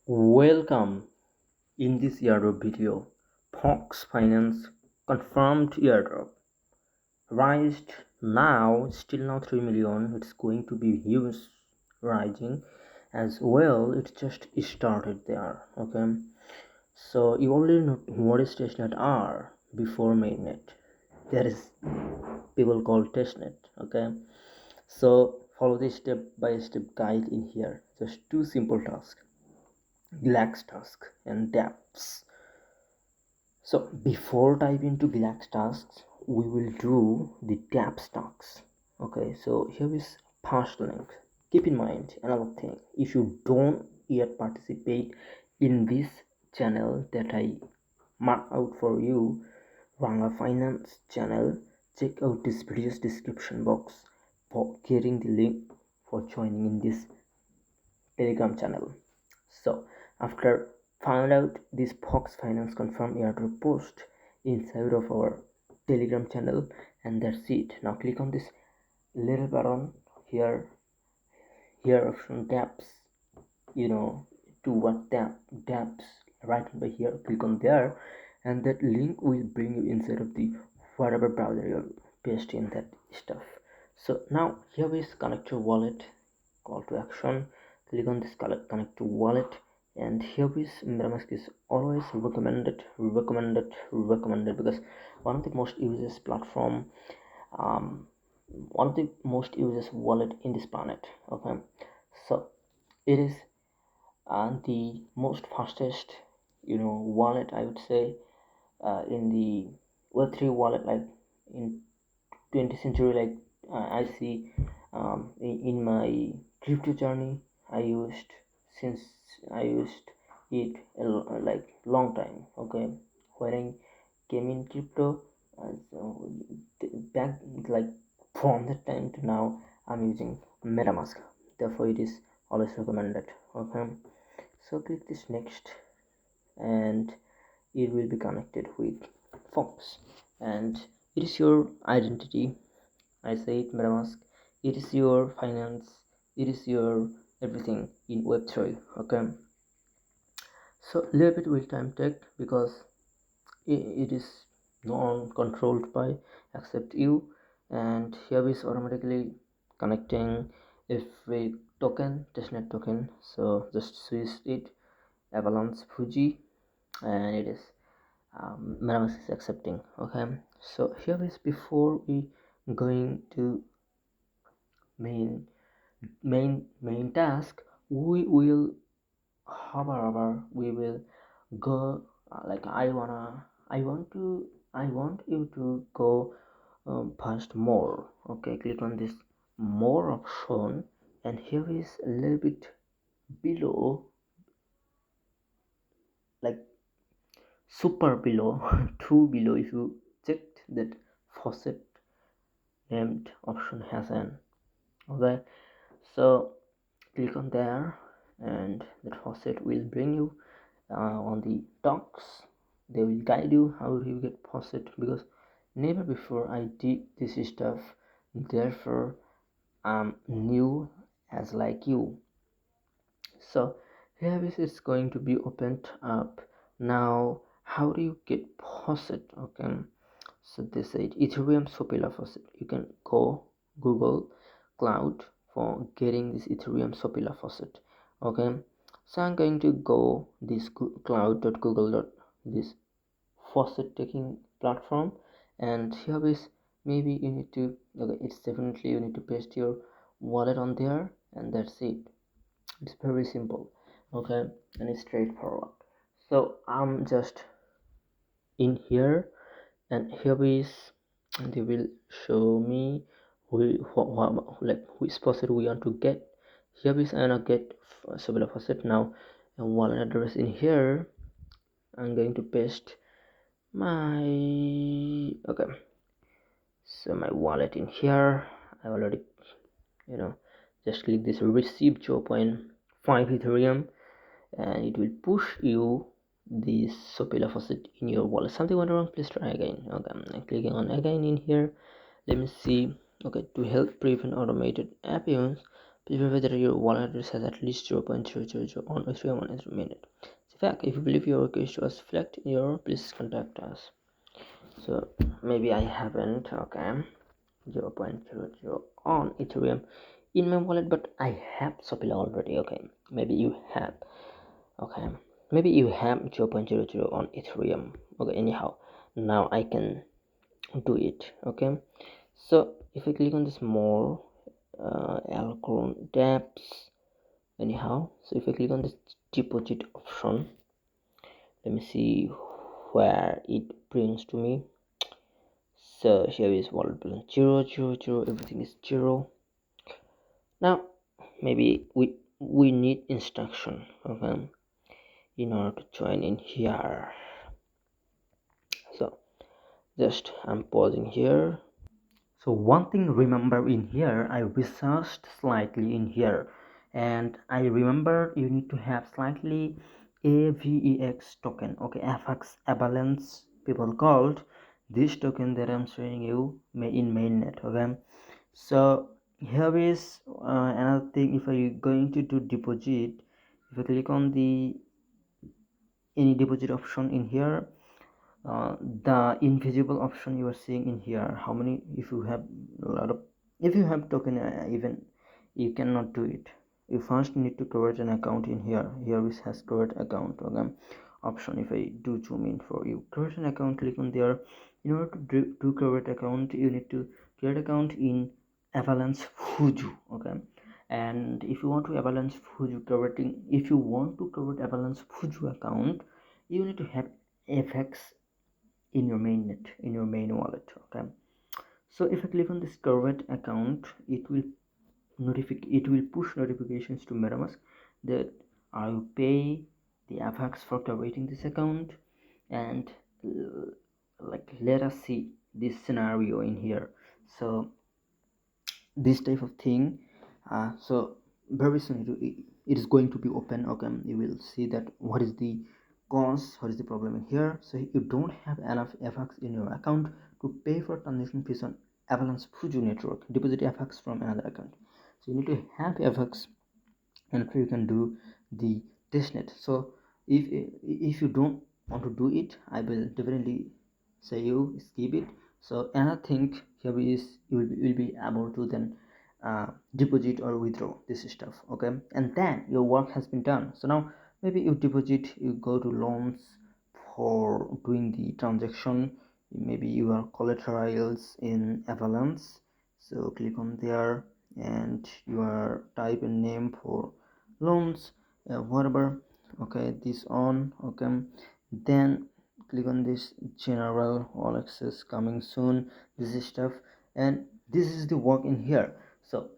Welcome. In this airdrop video, Fox Finance confirmed airdrop raised now, still now 3 million. It's going to be huge rising as well. It just started there. Okay, so you already know what is testnet are before mainnet. There is people call testnet. Okay, so follow the step by step guide in here. Just two simple tasks: relax task and dApps. So before dive into relax tasks, we will do the dApps tasks. Okay, so here is past link. Keep in mind another thing: if you don't yet participate in this channel that I mark out for you, Ranga Finance channel, check out this video's description box for getting the link for joining in this Telegram channel. So after found out this Fox Finance confirm airdrop post inside of our Telegram channel, and that's it. Now click on this little button here, option dApps, to what dApps right by here. Click on there, and that link will bring you inside of the whatever browser you're pasting that stuff. So now here is connect your wallet, call to action. Click on this connect to wallet, and here is MetaMask is always recommended because one of the most used platform, um, one of the most used wallet in this planet. Okay, so it is the most fastest wallet, I would say, in the Web3 wallet, like in 20th century. Like I see, in my crypto journey, I used since I used it like long time. Okay, when I came in crypto, so back, like from that time to now, I'm using MetaMask. Therefore it is always recommended. Okay, so click this next, and it will be connected with Fox, and it is your identity. I say it, MetaMask. It is your finance. It is your everything in Web3. Okay, so a little bit will time take because it is non-controlled by except you, and here is automatically connecting every token, testnet token. So just switch it, Avalanche Fuji, and it is MetaMask is accepting. Okay, so here is before we going to main task, we will however we will go, like I want you to go past more. Okay, click on this more option, and here is a little bit below, like super below two below. If you checked that faucet named option has an, okay, so click on there, and that faucet will bring you on the docs. They will guide you how you get faucet, because never before I did this stuff. Therefore I'm new as like you. So here is it's going to be opened up. Now how do you get faucet? Okay, so they said Ethereum Sopila faucet. You can go Google Cloud for getting this Ethereum Sopila faucet. Okay, so I'm going to go this cloud.google. This faucet taking platform, and here is, maybe you need to, okay, it's definitely you need to paste your wallet on there, and that's it. It's very simple. Okay, and it's straightforward. So I'm just in here, and here is, they will show me like which faucet we want to get. Here is, I want to get Sabila faucet now, and wallet address in here. I'm going to paste my, okay, so my wallet in here. I already, just click this receive 0.5 Ethereum, and it will push you this Sopila faucet in your wallet. Something went wrong, please try again. Okay, I'm clicking on again in here. Let me see. Okay, to help prevent automated abuse, Please verify that your wallet address has at least 0.000 on Ethereum on every minute. In fact, if you believe your request was flagged in your, please contact us. So maybe I haven't. Okay, 0.00 on Ethereum in my wallet, but I have Sopila already. Okay, maybe you have. Okay, maybe you have 0.00 on Ethereum. Okay, anyhow, now I can do it. Okay, so if I click on this more Alcron dApps, anyhow, so if I click on this deposit option, let me see where it brings to me. So here is wallet balance 000, everything is 0. Now maybe we need instruction, okay, in order to join in here. So just I'm pausing here. So one thing remember in here, I researched slightly in here, and I remember you need to have slightly AVEX token. Okay, FX balance people called this token that I'm showing you in mainnet. Okay, so here is another thing. If you're going to do deposit, if you click on the any deposit option in here, the invisible option you are seeing in here, how many, if you have a lot of, if you have token, even you cannot do it. You first need to create an account in here. Here it has create account, okay, option. If I do zoom in for you, create an account, click on there. In order to do create account, you need to create account in Avalanche Fuju. Okay, and if you want to Avalanche Fuju creating, if you want to create Avalanche Fuju account, you need to have FX in your mainnet, in your main wallet. Okay, so if I click on this create account, it will push notifications to MetaMask that I will pay the FX for creating this account. And like, let us see this scenario in here. So this type of thing, so very soon it is going to be open. Okay, you will see that what is the cause, what is the problem in here. So you don't have enough FX in your account to pay for transaction fees on Avalanche Fuji network, deposit FX from another account. So you need to have FX, and you can do the testnet. So if you don't want to do it, I will definitely say you skip it. So another thing here is you will be able to then deposit or withdraw this stuff. Okay, and then your work has been done. So now maybe you deposit, you go to loans for doing the transaction. Maybe you are collaterals in Avalanche, so click on there and you are type a name for loans, whatever. Okay, this on. Okay, then click on this general all access coming soon, this is stuff, and this is the work in here. So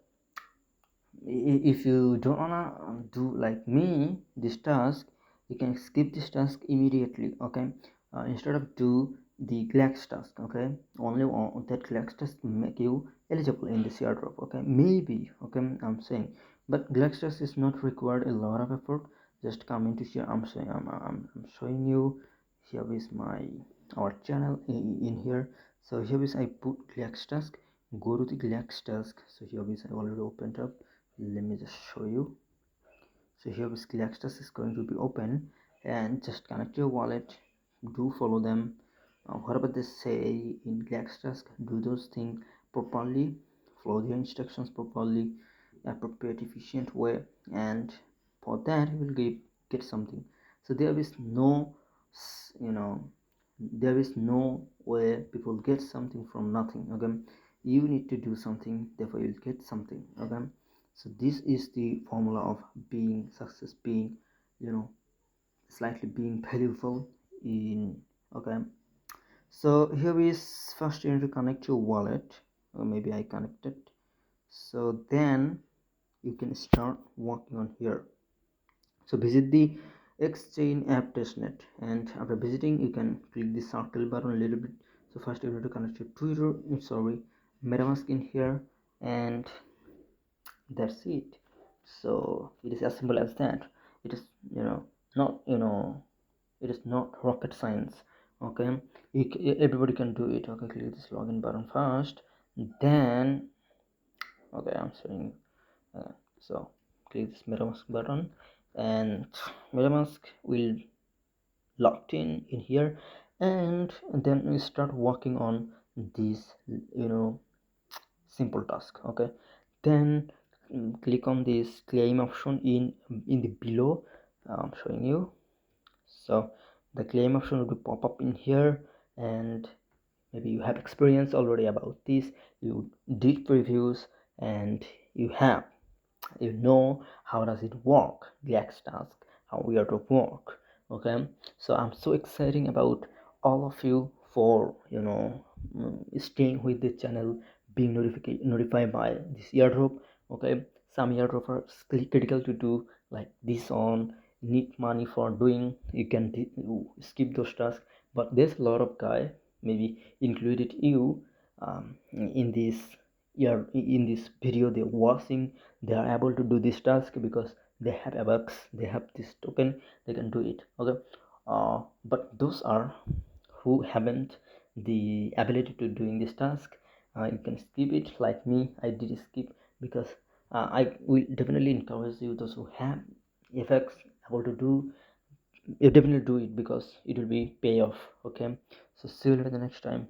if you don't wanna do like me this task, you can skip this task immediately. Okay, instead of do the Glax task. Okay, only on that Glax task make you eligible in this airdrop. Okay, maybe. Okay, I'm saying, but Glax task is not required a lot of effort. Just come into here. I'm saying, I'm showing you. Here is my our channel in here. So here is I put Glax task. Go to the Glax task. So here is I already opened up. Let me just show you. So here is Glaxtus is going to be open, and just connect your wallet, do follow them, whatever they say in Glaxtus, do those things properly, follow the instructions properly, appropriate efficient way, and for that you will get something. So there is no, you know, there is no way people get something from nothing. Okay, you need to do something, therefore you'll get something. Okay, so this is the formula of being success, being, slightly being valuable in. Okay, so here is first you need to connect your wallet, or maybe I connected. So then you can start working on here. So visit the exchange app testnet, and after visiting you can click the circle button a little bit. So first you need to connect your Twitter, sorry, MetaMask in here, and that's it. So it is as simple as that. It is, not, it is not rocket science. Okay, everybody can do it. Okay, click this login button first, then okay, I'm showing you. So click this MetaMask button, and MetaMask will locked in here, and then we start working on this simple task. Okay, then click on this claim option in the below. I'm showing you. So the claim option will pop up in here, and maybe you have experience already about this, you did previews, and you know how does it work, the X task, how we are to work. Okay, so I'm so excited about all of you for staying with the channel, being notified by this airdrop. Okay, some airdrop are critical to do, like this on need money for doing, you can skip those tasks, but there's a lot of guy, maybe included you, in this video they're watching, they are able to do this task because they have a bucks, they have this token, they can do it. Okay, but those are who haven't the ability to doing this task. You can skip it, like me, I did skip because I will definitely encourage you, those who have effects able to do, you definitely do it because it will be payoff. Okay, so see you later the next time.